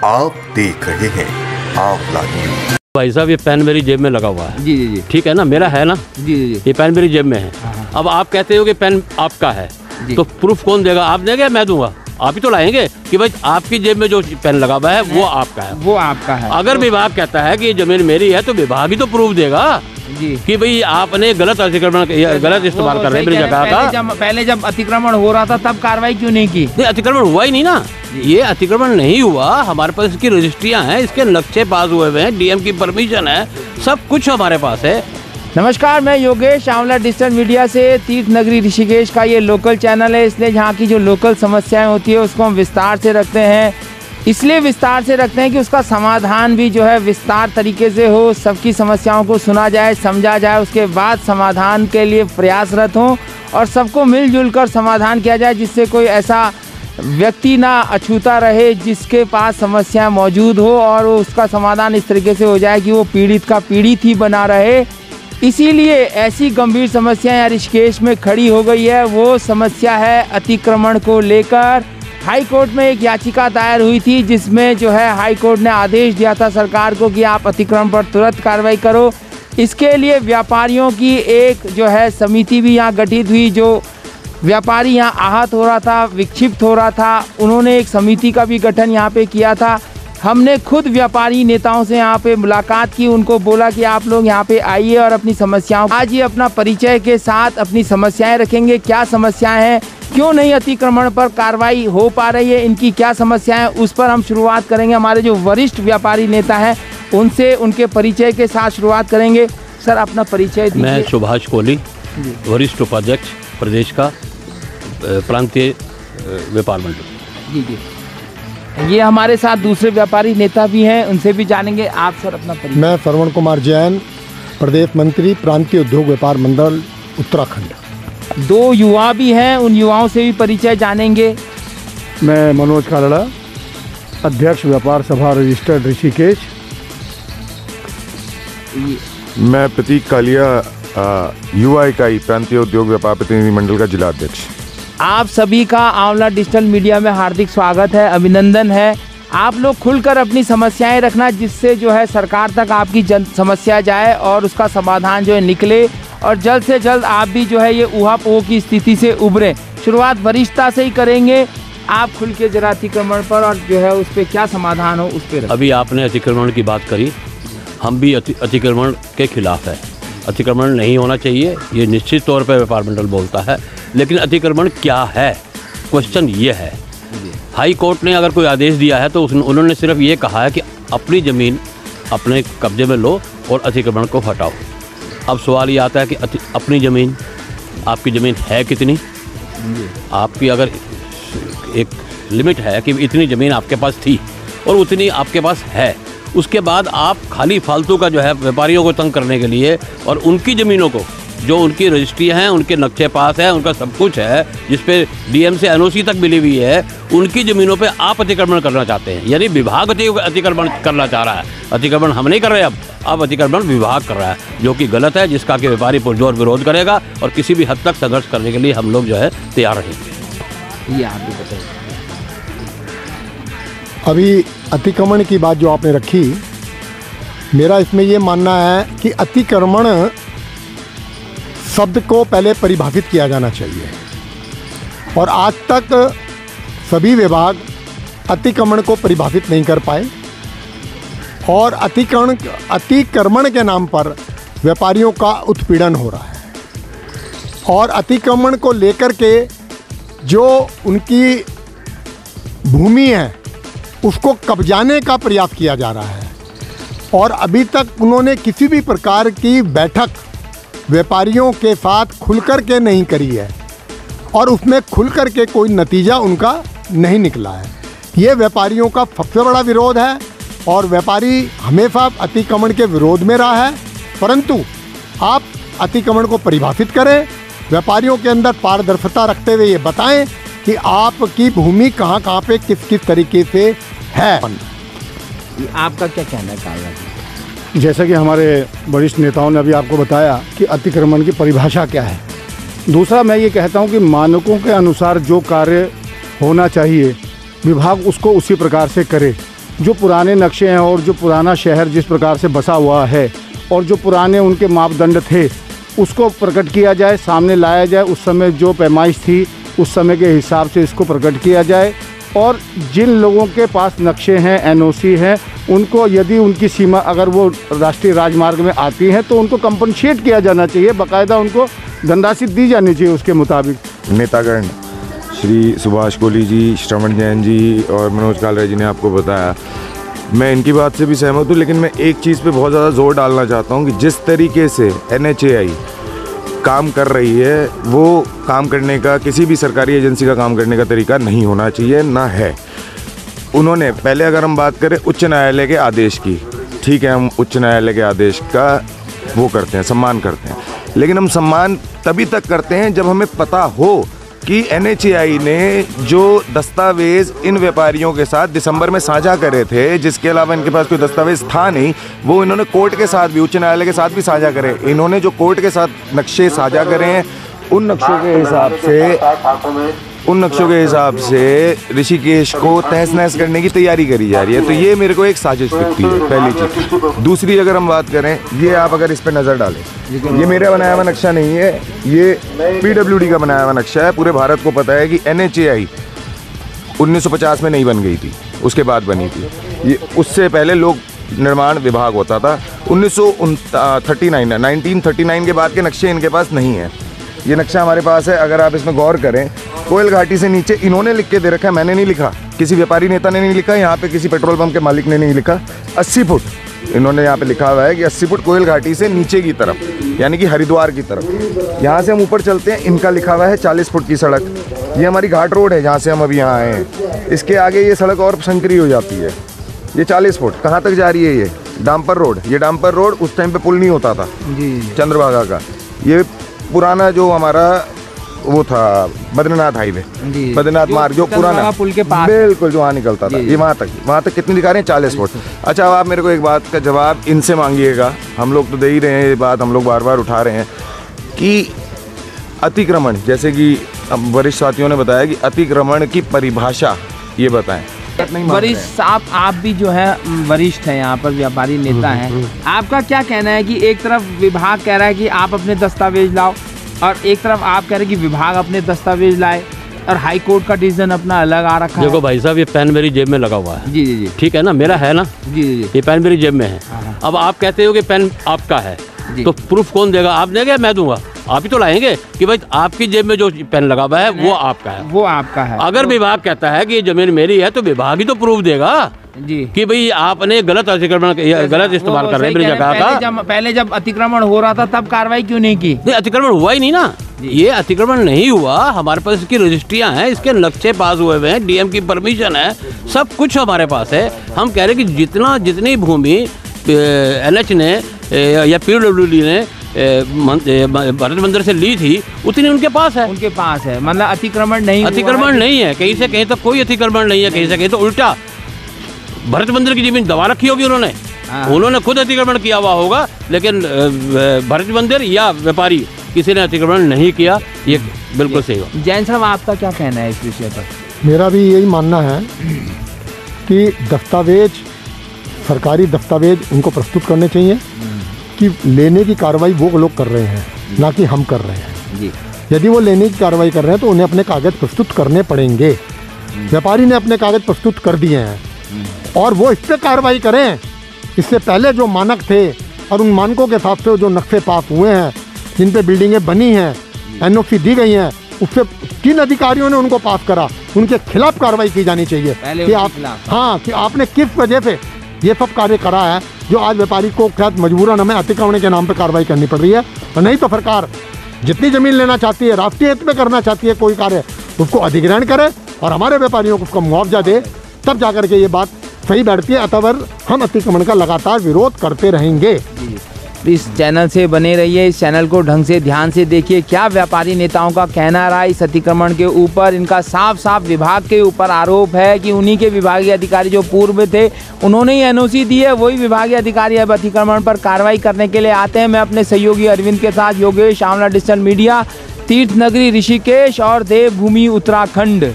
आप देख रहे हैं आंवला न्यूज। भाई साहब ये पेन मेरी जेब में लगा हुआ है। जी जी जी ठीक है ना, मेरा है ना। जी जी ये पेन मेरी जेब में है। अब आप कहते हो कि पेन आपका है, तो प्रूफ कौन देगा? आप देंगे, मैं दूंगा? आप ही तो लाएंगे कि भाई आपकी जेब में जो पेन लगा हुआ है वो आपका है। वो आपका है। अगर विभाग कहता है कि ये जमीन मेरी है तो विभाग ही तो प्रूफ देगा जी कि भाई आपने गलत अतिक्रमण, गलत इस्तेमाल कर रहे हैं मेरी जगह का। पहले जब अतिक्रमण हो रहा था तब कार्रवाई क्यों नहीं की? नहीं, अतिक्रमण हुआ ही नहीं ना। ये अतिक्रमण नहीं हुआ, हमारे पास इसकी रजिस्ट्रियां हैं, इसके नक्शे पास हुए हुए हैं, डीएम की परमिशन है, सब कुछ हमारे पास है। नमस्कार, मैं योगेश, आंवला डिजिटल मीडिया से। तीर्थ नगरी ऋषिकेश का ये लोकल चैनल है, इसलिए यहाँ की जो लोकल समस्याएं होती है उसको हम विस्तार से रखते हैं। इसलिए विस्तार से रखते हैं कि उसका समाधान भी जो है विस्तार तरीके से हो, सबकी समस्याओं को सुना जाए, समझा जाए, उसके बाद समाधान के लिए प्रयासरत हों और सबको मिलजुल कर समाधान किया जाए, जिससे कोई ऐसा व्यक्ति ना अछूता रहे जिसके पास समस्या मौजूद हो और उसका समाधान इस तरीके से हो जाए कि वो पीड़ित का पीड़ित ही बना रहे। इसीलिए ऐसी गंभीर समस्या यहाँ ऋषिकेश में खड़ी हो गई है। वो समस्या है अतिक्रमण को लेकर। हाई कोर्ट में एक याचिका दायर हुई थी जिसमें जो है हाई कोर्ट ने आदेश दिया था सरकार को कि आप अतिक्रमण पर तुरंत कार्रवाई करो। इसके लिए व्यापारियों की एक जो है समिति भी यहाँ गठित हुई। जो व्यापारी यहाँ आहत हो रहा था, विक्षिप्त हो रहा था, उन्होंने एक समिति का भी गठन यहाँ पे किया था। हमने खुद व्यापारी नेताओं से यहाँ पे मुलाकात की, उनको बोला कि आप लोग यहाँ पे आइए और अपनी समस्याओं, आज ये अपना परिचय के साथ अपनी समस्याएं रखेंगे। क्या समस्याएं हैं, क्यों नहीं अतिक्रमण पर कार्रवाई हो पा रही है, इनकी क्या समस्याएं, उस पर हम शुरुआत करेंगे। हमारे जो वरिष्ठ व्यापारी नेता हैं उनसे उनके परिचय के साथ शुरुआत करेंगे। सर, अपना परिचय दीजिए। मैं सुभाष कोहली, वरिष्ठ उपाध्यक्ष प्रदेश का प्रांतीय व्यापार मंडल। जी जी, ये हमारे साथ दूसरे व्यापारी नेता भी हैं, उनसे भी जानेंगे। आप सर अपना परिचय। मैं श्रवण कुमार जैन, प्रदेश मंत्री प्रांतीय उद्योग व्यापार मंडल उत्तराखंड। दो युवा भी हैं, उन युवाओं से भी परिचय जानेंगे। मैं मनोज कालड़ा, अध्यक्ष व्यापार सभा रजिस्टर्ड ऋषिकेश। मैं प्रतीक कालिया, युवा इकाई प्रांतीय उद्योग व्यापार प्रतिनिधि मंडल का जिला अध्यक्ष। आप सभी का आंवला डिजिटल मीडिया में हार्दिक स्वागत है, अभिनंदन है। आप लोग खुलकर अपनी समस्याएं रखना, जिससे जो है सरकार तक आपकी समस्या जाए और उसका समाधान जो है निकले और जल्द से जल्द आप भी जो है ये ऊहापोह की स्थिति से उभरें। शुरुआत वरिष्ठता से ही करेंगे। आप खुल के जरा अतिक्रमण पर और जो है उस पर क्या समाधान हो उस पर। अभी आपने अतिक्रमण की बात करी, हम भी अतिक्रमण के खिलाफ है। अतिक्रमण नहीं होना चाहिए, ये निश्चित तौर पर व्यापार मंडल बोलता है, लेकिन अतिक्रमण क्या है, क्वेश्चन ये है। हाई कोर्ट ने अगर कोई आदेश दिया है तो उन्होंने सिर्फ ये कहा है कि अपनी ज़मीन अपने कब्जे में लो और अतिक्रमण को हटाओ। अब सवाल ये आता है कि अपनी ज़मीन, आपकी ज़मीन है कितनी? आपकी अगर एक लिमिट है कि इतनी ज़मीन आपके पास थी और उतनी आपके पास है, उसके बाद आप खाली फालतू का जो है व्यापारियों को तंग करने के लिए और उनकी ज़मीनों को, जो उनकी रजिस्ट्रियाँ हैं, उनके नक्शे पास है, उनका सब कुछ है, जिस पे डीएम से एनओसी तक मिली हुई है, उनकी ज़मीनों पे आप अतिक्रमण करना चाहते हैं। यानी विभाग अतिक्रमण करना चाह रहा है। अतिक्रमण हम नहीं कर रहे, अब अतिक्रमण विभाग कर रहा है, जो कि गलत है, जिसका कि व्यापारी पुरजोर विरोध करेगा और किसी भी हद तक संघर्ष करने के लिए हम लोग जो है तैयार रहेंगे। ये आप भी बताइए। अभी अतिक्रमण की बात जो आपने रखी, मेरा इसमें ये मानना है कि अतिक्रमण शब्द को पहले परिभाषित किया जाना चाहिए और आज तक सभी विभाग अतिक्रमण को परिभाषित नहीं कर पाए और अतिक्रमण के नाम पर व्यापारियों का उत्पीड़न हो रहा है और अतिक्रमण को लेकर के जो उनकी भूमि है उसको कब्जाने का प्रयास किया जा रहा है और अभी तक उन्होंने किसी भी प्रकार की बैठक व्यापारियों के साथ खुलकर के नहीं करी है और उसमें खुलकर के कोई नतीजा उनका नहीं निकला है। ये व्यापारियों का सबसे बड़ा विरोध है और व्यापारी हमेशा अतिक्रमण के विरोध में रहा है, परंतु आप अतिक्रमण को परिभाषित करें, व्यापारियों के अंदर पारदर्शिता रखते हुए ये बताएं कि आपकी भूमि कहाँ कहाँ पे किस किस तरीके से है। आपका क्या कहना है कालड़ा जी? जैसा कि हमारे वरिष्ठ नेताओं ने अभी आपको बताया कि अतिक्रमण की परिभाषा क्या है। दूसरा, मैं ये कहता हूँ कि मानकों के अनुसार जो कार्य होना चाहिए विभाग उसको उसी प्रकार से करे। जो पुराने नक्शे हैं और जो पुराना शहर जिस प्रकार से बसा हुआ है और जो पुराने उनके मापदंड थे उसको प्रकट किया जाए, सामने लाया जाए। उस समय जो पैमाइश थी उस समय के हिसाब से इसको प्रकट किया जाए और जिन लोगों के पास नक्शे हैं, एनओसी हैं, उनको यदि उनकी सीमा अगर वो राष्ट्रीय राजमार्ग में आती हैं तो उनको कंपनसेट किया जाना चाहिए, बाकायदा उनको धनराशि दी जानी चाहिए उसके मुताबिक। नेतागण श्री सुभाष कोहली जी, श्रवण जैन जी और मनोज कालरा जी ने आपको बताया, मैं इनकी बात से भी सहमत हूँ, लेकिन मैं एक चीज़ पे बहुत ज़्यादा जोर डालना चाहता हूँ कि जिस तरीके से NHAI काम कर रही है वो काम करने का, किसी भी सरकारी एजेंसी का काम करने का तरीका नहीं होना चाहिए, ना है। उन्होंने पहले अगर हम बात करें उच्च न्यायालय के आदेश की, ठीक है, हम उच्च न्यायालय के आदेश का वो करते हैं, सम्मान करते हैं, लेकिन हम सम्मान तभी तक करते हैं जब हमें पता हो कि NHAI ने जो दस्तावेज़ इन व्यापारियों के साथ दिसंबर में साझा करे थे, जिसके अलावा इनके पास कोई दस्तावेज़ था नहीं, वो इन्होंने कोर्ट के साथ भी, उच्च न्यायालय के साथ भी साझा करे। इन्होंने जो कोर्ट के साथ नक्शे साझा करे हैं उन नक्शों के हिसाब से ऋषिकेश को तहस नहस करने की तैयारी करी जा रही है। तो ये मेरे को एक साजिश दिखती है, पहली चीज़। दूसरी अगर हम बात करें, ये आप अगर इस पर नज़र डालें, ये मेरा बनाया हुआ नक्शा नहीं है, ये PWD का बनाया हुआ नक्शा है। पूरे भारत को पता है कि NHAI 1950 में नहीं बन गई थी, उसके बाद बनी थी। ये उससे पहले लोक निर्माण विभाग होता था। 1939 के बाद के नक्शे इनके पास नहीं है। ये नक्शा हमारे पास है। अगर आप इसमें गौर करें, कोयल घाटी से नीचे इन्होंने लिख के दे रखा है, मैंने नहीं लिखा, किसी व्यापारी नेता ने नहीं लिखा, यहाँ पे किसी पेट्रोल पंप के मालिक ने नहीं लिखा। 80 फुट इन्होंने यहाँ पे लिखा हुआ है कि 80 फुट कोयल घाटी से नीचे की तरफ, यानी कि हरिद्वार की तरफ। यहाँ से हम ऊपर चलते हैं, इनका लिखा हुआ है 40 फुट की सड़क। ये हमारी घाट रोड है जहाँ से हम अभी यहाँ आए हैं। इसके आगे ये सड़क और संकरी हो जाती है। ये 40 फुट कहाँ तक जा रही है? ये डाम्पर रोड। ये डाम्पर रोड उस टाइम पे पुल नहीं होता था जी, चंद्रभागा का। ये पुराना जो हमारा वो था बद्रीनाथ हाईवे, बद्रीनाथ मार्ग जो पुराना पुल के पास बिल्कुल जो वहाँ निकलता था, ये वहाँ तक कितनी दिखा रहे हैं? 40 फुट। अच्छा, अब आप मेरे को एक बात का जवाब इनसे मांगिएगा, हम लोग तो दे ही रहे हैं, ये बात हम लोग बार बार उठा रहे हैं कि अतिक्रमण, जैसे कि वरिष्ठ साथियों ने बताया कि अतिक्रमण की परिभाषा ये बताएं। वरिष्ठ साहब, आप भी जो है वरिष्ठ हैं, यहाँ पर व्यापारी नेता हैं, आपका क्या कहना है कि एक तरफ विभाग कह रहा है कि आप अपने दस्तावेज लाओ और एक तरफ आप कह रहे हैं कि विभाग अपने दस्तावेज लाए और हाई कोर्ट का डिसीजन अपना अलग आ रखा है? देखो भाई साहब, ये पेन मेरी जेब में लगा हुआ है। जी जी जी, ठीक है ना, मेरा है ना जी जी, ये पेन मेरी जेब में है। अब आप कहते हो कि पेन आपका है, तो प्रूफ कौन देगा? आप देंगे, मैं दूंगा? आप ही तो लाएंगे कि भाई आपकी जेब में जो पेन लगा हुआ है वो आपका है, वो आपका है। अगर विभाग कहता है कि ये जमीन मेरी है तो विभाग ही तो प्रूफ देगा जी कि भाई आपने गलत अतिक्रमण, गलत इस्तेमाल कर रहे हैं जगह का। पहले जब अतिक्रमण हो रहा था तब कार्रवाई क्यों नहीं की? नहीं, अतिक्रमण हुआ ही नहीं ना, ये अतिक्रमण नहीं हुआ। हमारे पास इसकी रजिस्ट्रियां हैं, इसके नक्शे पास हुए हुए हैं, डीएम की परमिशन है, सब कुछ हमारे पास है। हम कह रहे हैं कि जितनी भूमि NH ने या PWD ने भारत मंदिर से ली थी उतनी उनके पास है। उनके पास है, मतलब अतिक्रमण नहीं है। कहीं से कहीं तो कोई अतिक्रमण नहीं है, कहीं से कहीं तो उल्टा भरत मंदिर की जमीन दबा रखी होगी उन्होंने खुद अतिक्रमण किया हुआ होगा, लेकिन भरत मंदिर या व्यापारी किसी ने अतिक्रमण नहीं किया। ये बिल्कुल सही हो। जैन साहब, आपका क्या कहना है इस विषय पर? मेरा भी यही मानना है कि दस्तावेज, सरकारी दस्तावेज उनको प्रस्तुत करने चाहिए कि लेने की कार्रवाई वो लोग कर रहे हैं, ना कि हम कर रहे हैं जी। यदि वो लेने की कार्रवाई कर रहे हैं तो उन्हें अपने कागज़ प्रस्तुत करने पड़ेंगे। व्यापारी ने अपने कागज़ प्रस्तुत कर दिए हैं और वो इस पर कार्रवाई करें। इससे पहले जो मानक थे और उन मानकों के हिसाब से जो नक्शे पास हुए हैं, जिन पे बिल्डिंगें बनी हैं, NOC दी गई हैं, उससे किन अधिकारियों ने उनको पास करा, उनके खिलाफ कार्रवाई की जानी चाहिए कि आप, हाँ, कि आपने किस वजह से ये सब कार्य करा है जो आज व्यापारी को शायद मजबूरन हमें अतिक्रमण के नाम पे कार्रवाई करनी पड़ रही है। और नहीं तो सरकार जितनी ज़मीन लेना चाहती है, राष्ट्रीय हित में करना चाहती है कोई कार्य, उसको अधिग्रहण करे और हमारे व्यापारियों को उसका मुआवजा दे, तब जाकर के ये बात सही बैठती है। अतः हम अतिक्रमण का लगातार विरोध करते रहेंगे। इस चैनल से बने रहिए, इस चैनल को ढंग से ध्यान से देखिए क्या व्यापारी नेताओं का कहना रहा इस अतिक्रमण के ऊपर। इनका साफ साफ विभाग के ऊपर आरोप है कि उन्हीं के विभागीय अधिकारी जो पूर्व थे उन्होंने ही NOC दी है, वही विभागीय अधिकारी अब अतिक्रमण पर कार्रवाई करने के लिए आते हैं। मैं अपने सहयोगी अरविंद के साथ योगेश, आंवला डिजिटल मीडिया, तीर्थ नगरी ऋषिकेश और देवभूमि उत्तराखंड।